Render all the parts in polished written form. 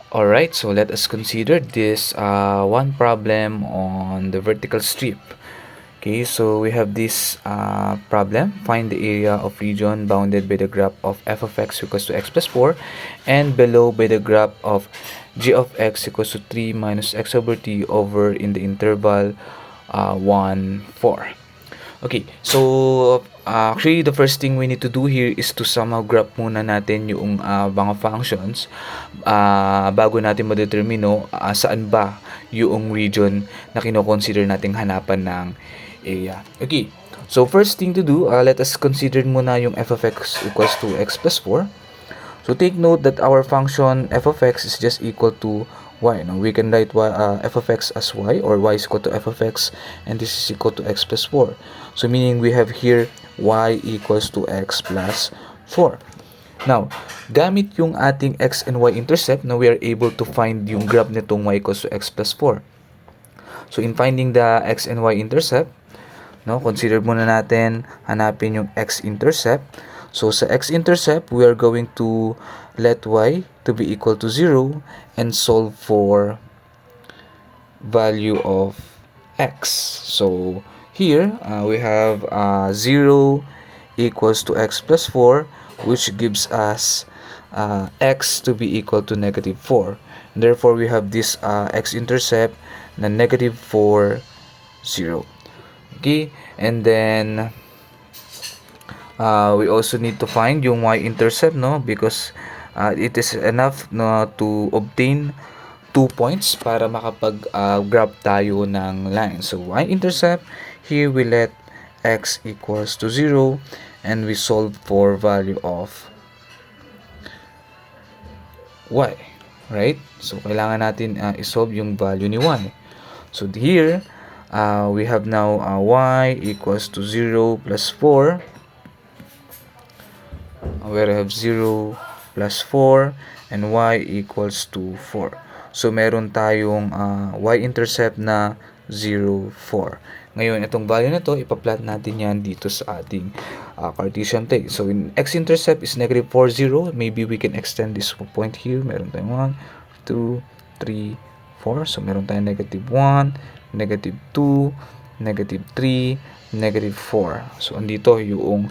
Alright, so let us consider this one problem on the vertical strip. Okay, so we have this problem. Find the area of region bounded by the graph of f of x equals to x plus 4 and below by the graph of g of x equals to 3 minus x over t over in the interval 1, 4. Okay, so actually the first thing we need to do here is to somehow graph muna natin yung mga functions bago natin madetermine saan ba yung region na kino-consider nating hanapan ng area. Okay, so first thing to do, let us consider muna yung f of x equals to x plus 4. So take note that our function f of x is just equal to y. No? We can write f of x as y, or y is equal to f of x, and this is equal to x plus 4. So meaning we have here y equals to x plus 4. Now, gamit yung ating x and y intercept, now we are able to find yung graph nitong y equals to x plus 4. So in finding the x and y intercept, no, consider muna natin hanapin yung x intercept. So sa x-intercept, we are going to let y to be equal to 0 and solve for value of x. So here, we have 0 equals to x plus 4, which gives us x to be equal to negative 4. Therefore, we have this x-intercept na negative 4, 0. Okay, and then we also need to find yung y-intercept, no, because it is enough no, to obtain 2 points para makapag-graph tayo ng line. So y-intercept, here we let x equals to 0 and we solve for value of y, right? So kailangan natin isolve yung value ni y. So here we have now y equals to 0 plus 4, where I have 0 plus 4 and y equals to 4. So meron tayong y-intercept na 0, 4. Ngayon, itong value na to, ipa-plot natin yan dito sa ating Cartesian plane. So in x-intercept is negative 4, 0. Maybe we can extend this point here. Meron tayong 1, 2, 3, 4. So meron tayong negative 1, negative 2, negative 3, negative 4. So andito yung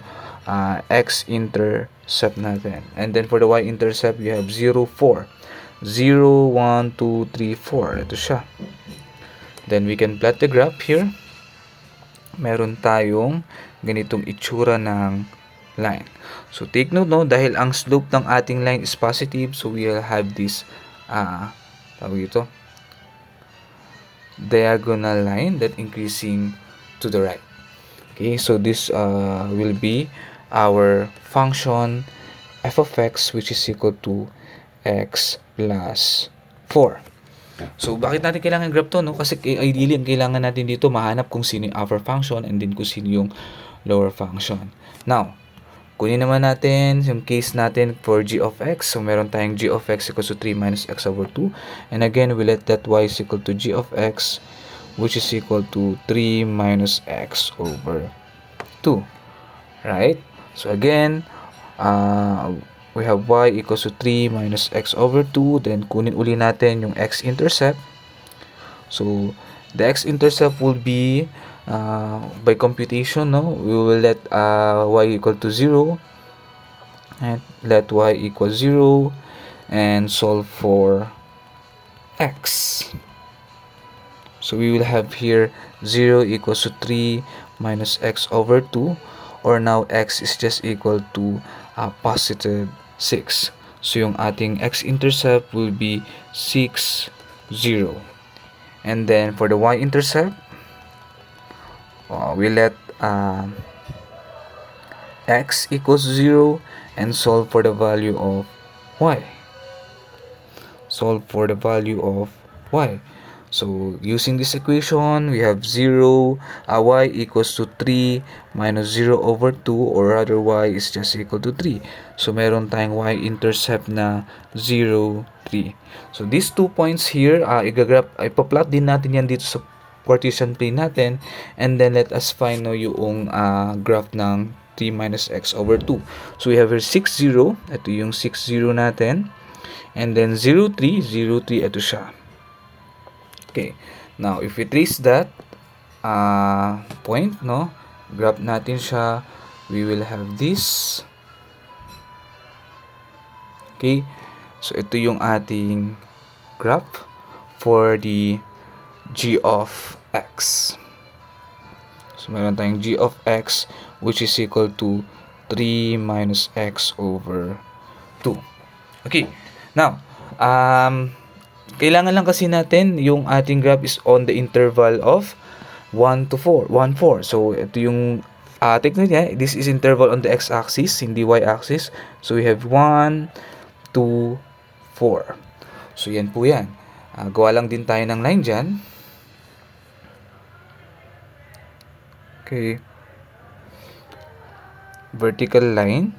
x-intercept natin. And then for the y-intercept, we have 0, 4. 0, 1, 2, 3, 4. Ito siya. Then we can plot the graph here. Meron tayong ganitong itsura ng line. So take note, no, dahil ang slope ng ating line is positive, so we will have this tawag ito, diagonal line that increasing to the right. Okay, so this will be our function f of x, which is equal to x plus 4. So, bakit natin kailangan graph to, no? Kasi ideally, ang kailangan natin dito, mahanap kung sino yung upper function and then kung sino yung lower function. Now, kunin naman natin yung case natin for g of x. So, meron tayong g of x equals to 3 minus x over 2. And again, we let that y is equal to g of x, which is equal to 3 minus x over 2. Right? So, again, we have y equals to 3 minus x over 2. Then, kunin uli natin yung x-intercept. So, the x-intercept will be, by computation, no, we will let y equal to 0. And let y equal 0. And solve for x. So, we will have here 0 equals to 3 minus x over 2. Or now, x is just equal to positive 6. So, yung ating x-intercept will be 6, 0. And then, for the y-intercept, we let x equals 0 and solve for the value of y. Solve for the value of y. So, using this equation, we have 0, y equals to 3 minus 0 over 2, or rather y is just equal to 3. So, meron tayong y-intercept na 0, 3. So, these 2 points here, ipa-plot din natin yan dito sa Cartesian plane natin. And then, let us find yung graph ng 3 minus x over 2. So, we have here 6, 0. Ito yung 6, 0 natin. And then 0, 3, 0, 3, ito siya. Okay. Now, if we trace that point, no, graph natin siya, we will have this. Okay. So, ito yung ating graph for the g of x. So, meron tayong g of x which is equal to 3 minus x over 2. Okay. Now, kailangan lang kasi natin yung ating graph is on the interval of 1 to 4. 1, 4. So, ito yung technique niya. This is interval on the x-axis, hindi y-axis. So, we have 1, 2, 4. So, yan po yan. Gawa lang din tayo ng line dyan. Okay. Vertical line.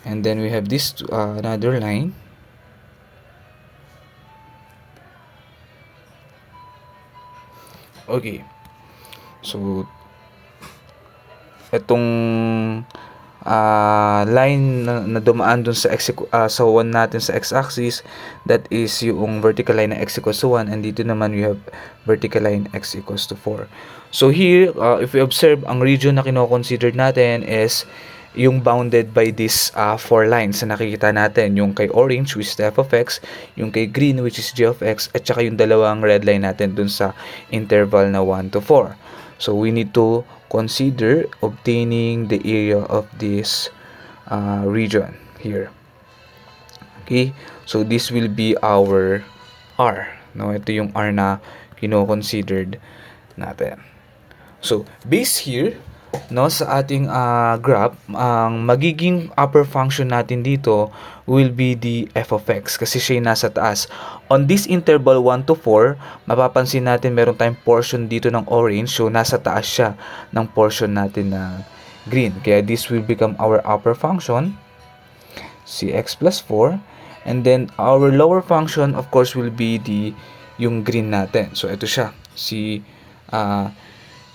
And then we have this another line. Okay. So, itong line na dumaan dun sa sa 1 natin sa x-axis, that is yung vertical line na x equals to 1, and dito naman we have vertical line x equals to 4. So here, if we observe, ang region na kino-consider natin is yung bounded by these 4 lines na nakikita natin, yung kay orange which is the f of x, yung kay green which is g of x, at saka yung dalawang red line natin dun sa interval na 1 to 4. So we need to consider obtaining the area of this region here. Okay, so this will be our R. No, ito yung R na kino-considered natin. So based here, no, sa ating graph, ang magiging upper function natin dito will be the f of x kasi siya yung nasa taas. On this interval 1 to 4, mapapansin natin meron tayong portion dito ng orange, so nasa taas siya ng portion natin na green. Kaya this will become our upper function, cx plus 4, and then our lower function of course will be yung green natin. So ito siya, si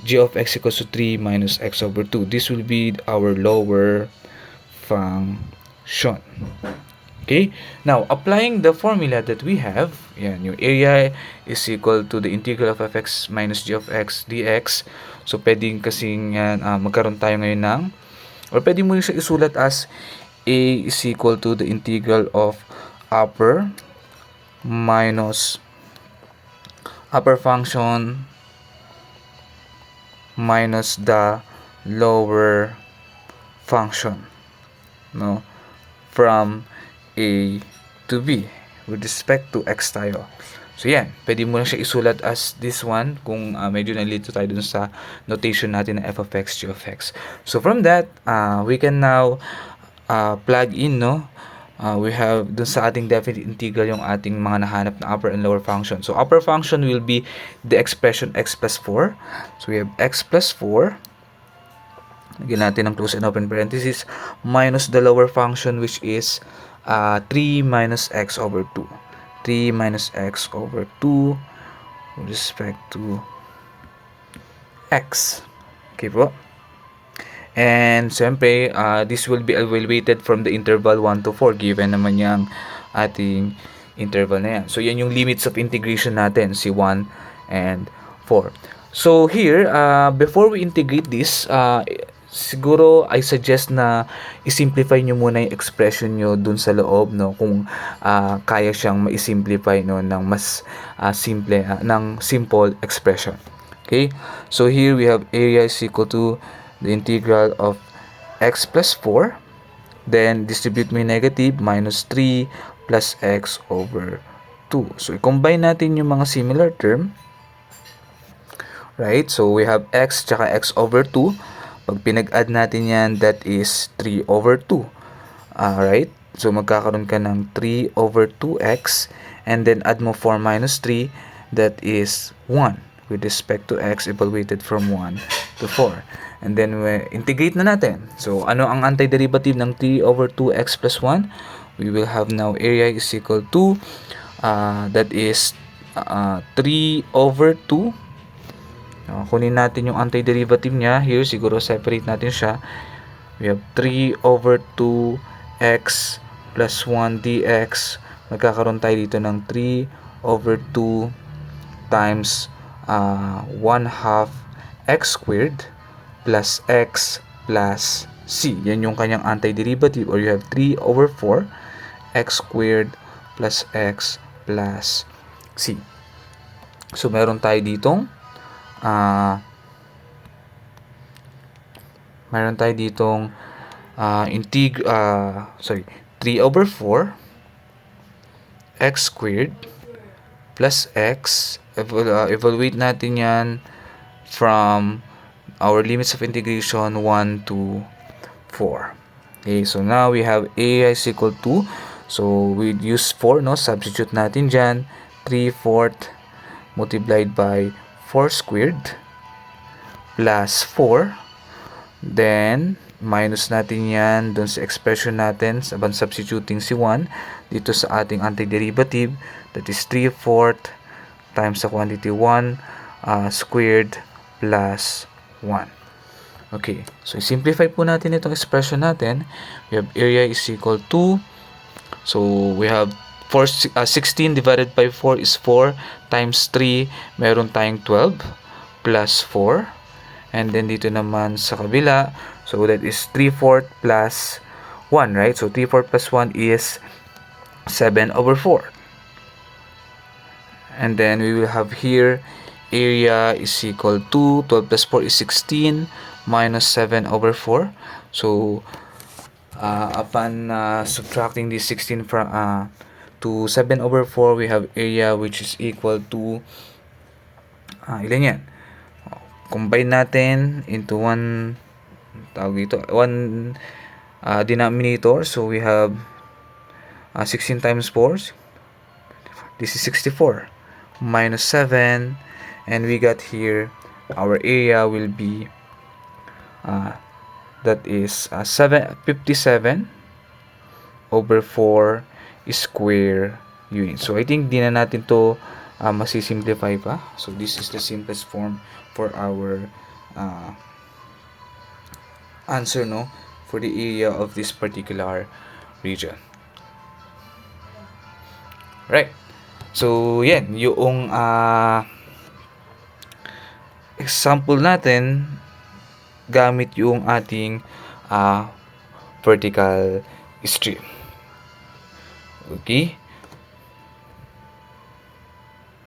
g of x equals to 3 minus x over 2. This will be our lower function. Okay? Now, applying the formula that we have, yan, yung area is equal to the integral of fx minus g of x dx. So, pwedeng kasing yan, magkaroon tayo ngayon ng, or pwede mo siya isulat as a is equal to the integral of upper minus upper function minus the lower function, no, from a to b with respect to x tayo. So yan, pwede mo lang siya isulat as this one kung medyo nalito tayo dun sa notation natin na f of x, g of x. So from that, we can now plug in, no, we have dun sa ating definite integral yung ating mga nahanap na upper and lower function. So upper function will be the expression x plus 4. So we have x plus 4. Lagyan natin ng close and open parenthesis minus the lower function which is 3 minus x over 2. 3 minus x over 2 with respect to x. Okay po. And siyempre, this will be evaluated from the interval 1 to 4 given naman yung ating interval na yan. So, yan yung limits of integration natin, si 1 and 4. So, here, before we integrate this, siguro I suggest na i-simplify nyo muna yung expression nyo dun sa loob, no, kung kaya siyang ma-simplify, no, ng mas simple expression. Okay? So, here we have area is equal to the integral of x plus 4, then distribute mo yung negative, minus 3 plus x over 2. So, i-combine natin yung mga similar term. Right? So, we have x tsaka x over 2. Pag pinag-add natin yan, that is 3 over 2. Right? So, magkakaroon ka ng 3 over 2x, and then add mo 4 minus 3, that is 1 with respect to x evaluated from 1 to 4. And then, we integrate na natin. So, ano ang antiderivative ng 3 over 2x plus 1? We will have now area is equal to, that is 3 over 2. Kunin natin yung antiderivative niya. Here, siguro separate natin siya. We have 3 over 2x plus 1 dx magkakaroon tayo dito ng 3 over 2 times 1 half x squared plus x plus c. Yan yung kanyang antiderivative, or you have 3 over 4 x squared plus x plus c. So, meron tayo ditong 3 over 4 x squared plus x. Evaluate natin yan from our limits of integration 1 to 4. Okay, so now we have a is equal to, so we use 4, no? Substitute natin dyan. 3/4 multiplied by 4 squared plus 4. Then, minus natin yan dun sa expression natin sabang substituting si 1 dito sa ating antiderivative, that is 3/4 times the quantity 1 squared plus 1. Okay, so simplify po natin itong expression natin. We have area is equal to, so we have 16 divided by 4 is 4 times 3, meron tayong 12 plus 4. And then dito naman sa kabila, so that is 3/4 plus 1, right? So 3/4 plus 1 is 7 over 4. And then we will have here area is equal to 12 plus 4 is 16 minus 7 over 4. So upon subtracting this 16 from to 7 over 4, we have area which is equal to ilan yan? Combine natin into one denominator. So we have 16 times 4, this is 64 minus 7, and we got here our area will be that is 57 over 4 square unit. So I think di na natin to masisimplify pa. So this is the simplest form for our answer, no, for the area of this particular region. Right. So yan yung example natin gamit yung ating vertical strip. Okay?